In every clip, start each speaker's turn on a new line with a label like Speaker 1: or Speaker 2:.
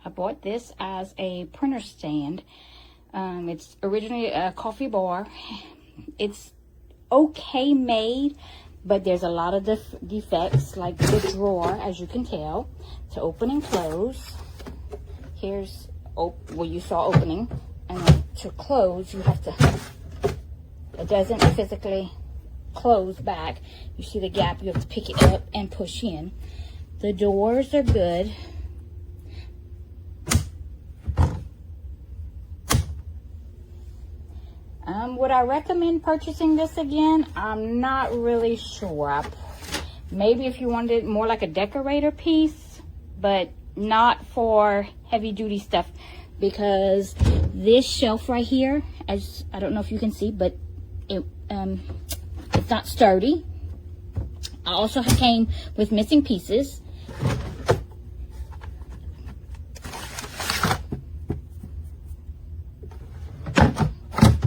Speaker 1: I bought this as a printer stand. It's originally a coffee bar. It's okay made, but there's a lot of defects, like the drawer, as you can tell, to open and close. Here's where you saw opening, and then to close, you have to, it doesn't physically close back. You see the gap, you have to pick it up and push in. The doors are good. Would I recommend purchasing this again? I'm not really sure. Maybe if you wanted more like a decorator piece, but not for heavy duty stuff, because this shelf right here, as I don't know if you can see, but it's not sturdy. I also came with missing pieces.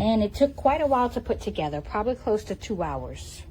Speaker 1: And it took quite a while to put together, probably close to 2 hours.